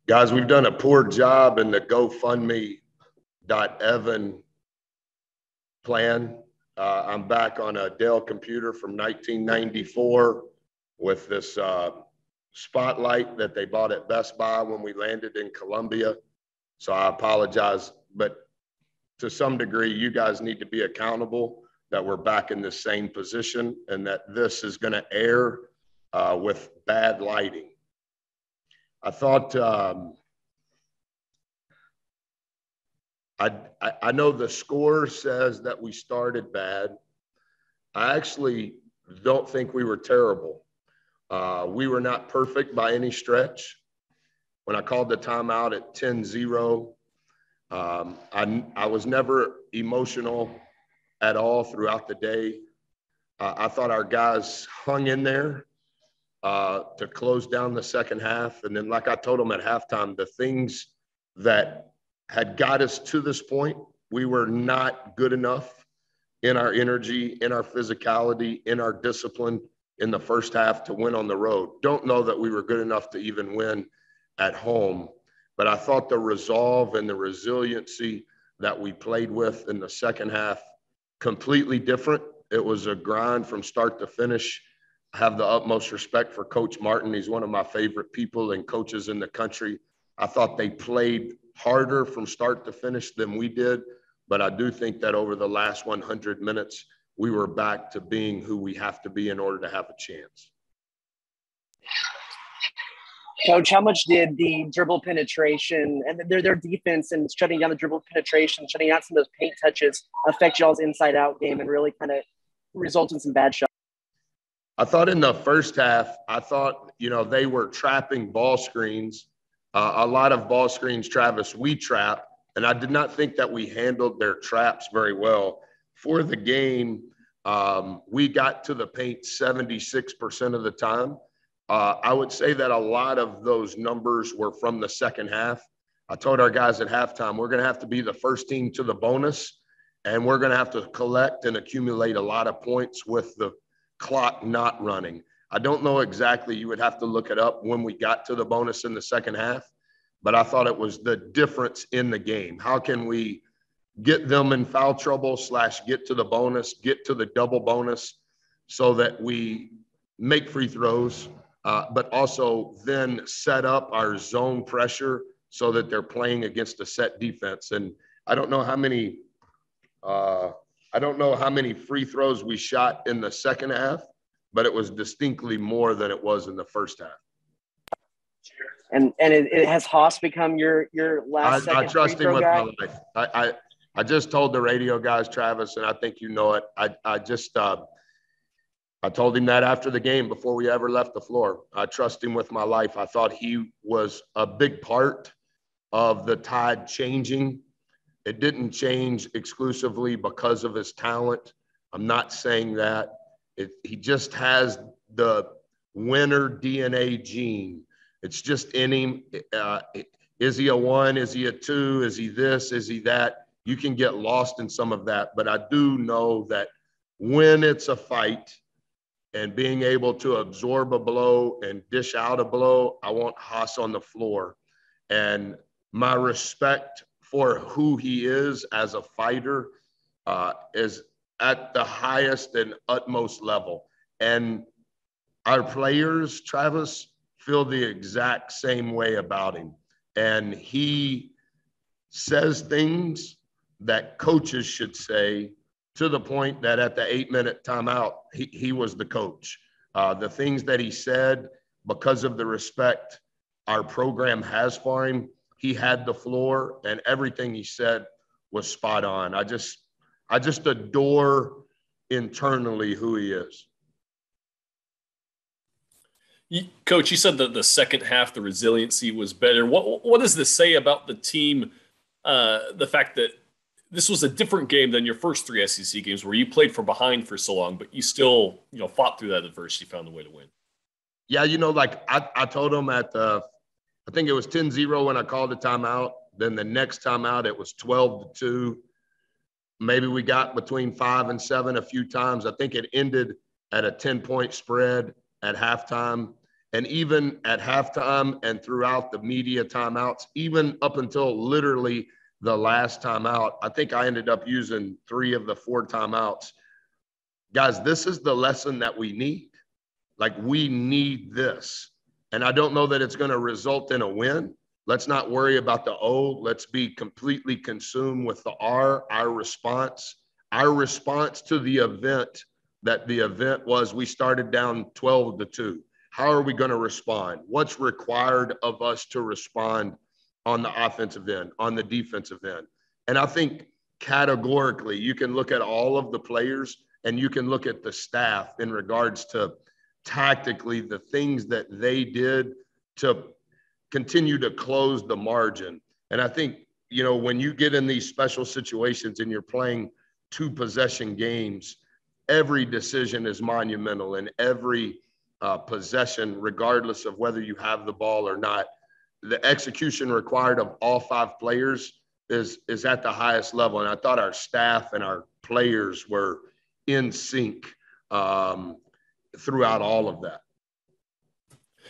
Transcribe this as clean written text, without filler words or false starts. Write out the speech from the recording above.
Guys, we've done a poor job in the GoFundMe.Evan plan. I'm back on a Dell computer from 1994 with this spotlight that they bought at Best Buy when we landed in Columbia. So I apologize, but to some degree, you guys need to be accountable that we're back in the same position and that this is going to air with bad lighting. I thought, I know the score says that we started bad. I actually don't think we were terrible. We were not perfect by any stretch. When I called the timeout at 10-0, I was never emotional at all throughout the day. I thought our guys hung in there to close down the second half. And then, like I told them at halftime, the things that had got us to this point, we were not good enough in our energy, in our physicality, in our discipline in the first half to win on the road. Don't know that we were good enough to even win at home, but I thought the resolve and the resiliency that we played with in the second half, completely different. It was a grind from start to finish. I have the utmost respect for Coach Martin. He's one of my favorite people and coaches in the country. I thought they played harder from start to finish than we did, but I do think that over the last 100 minutes, we were back to being who we have to be in order to have a chance. Coach, how much did the dribble penetration and their defense and shutting down the dribble penetration, shutting out some of those paint touches affect y'all's inside-out game and really kind of result in some bad shots? I thought in the first half, they were trapping ball screens. A lot of ball screens, Travis, we trap, and I did not think that we handled their traps very well. For the game, we got to the paint 76% of the time. I would say that a lot of those numbers were from the second half. I told our guys at halftime, we're going to have to be the first team to the bonus, and we're going to have to collect and accumulate a lot of points with the clock not running. I don't know exactly. You would have to look it up when we got to the bonus in the second half, but I thought it was the difference in the game. How can we get them in foul trouble / get to the bonus, get to the double bonus so that we make free throws, but also then set up our zone pressure so that they're playing against a set defense. And I don't know how many free throws we shot in the second half, but it was distinctly more than it was in the first half. And it has Haas become your last I trust him with my life. I just told the radio guys, Travis, and I think you know it. I told him that after the game before we ever left the floor. I trust him with my life. I thought he was a big part of the tide changing. It didn't change exclusively because of his talent. I'm not saying that. He just has the winner DNA gene. It's just in him. Is he a 1? Is he a 2? Is he this? Is he that? You can get lost in some of that. But I do know that when it's a fight and being able to absorb a blow and dish out a blow, I want Haas on the floor. And my respect for who he is as a fighter is at the highest and utmost level. And our players, Travis, feel the exact same way about him. And he says things that coaches should say, to the point that at the 8-minute timeout, he was the coach. The things that he said, because of the respect our program has for him, he had the floor, and everything he said was spot on. I just adore internally who he is. Coach, you said that the second half, the resiliency was better. What does this say about the team? The fact that this was a different game than your first 3 SEC games where you played from behind for so long, but you still, fought through that adversity, found a way to win. Yeah, I told him I think it was 10-0 when I called the timeout. Then the next timeout, it was 12-2. Maybe we got between 5 and 7 a few times. I think it ended at a 10-point spread at halftime. And even at halftime and throughout the media timeouts, even up until literally the last timeout, I think I ended up using 3 of the 4 timeouts. Guys, this is the lesson that we need. Like, we need this. And I don't know that it's going to result in a win. Let's not worry about the O. Let's be completely consumed with the R, our response to the event. That the event was, we started down 12-2. How are we going to respond? What's required of us to respond on the offensive end, on the defensive end? And I think categorically, you can look at all of the players and you can look at the staff in regards to tactically the things that they did to continue to close the margin. And I think, you know, when you get in these special situations and you're playing 2 possession games, every decision is monumental, and every possession, regardless of whether you have the ball or not, the execution required of all 5 players is at the highest level. And I thought our staff and our players were in sync throughout all of that.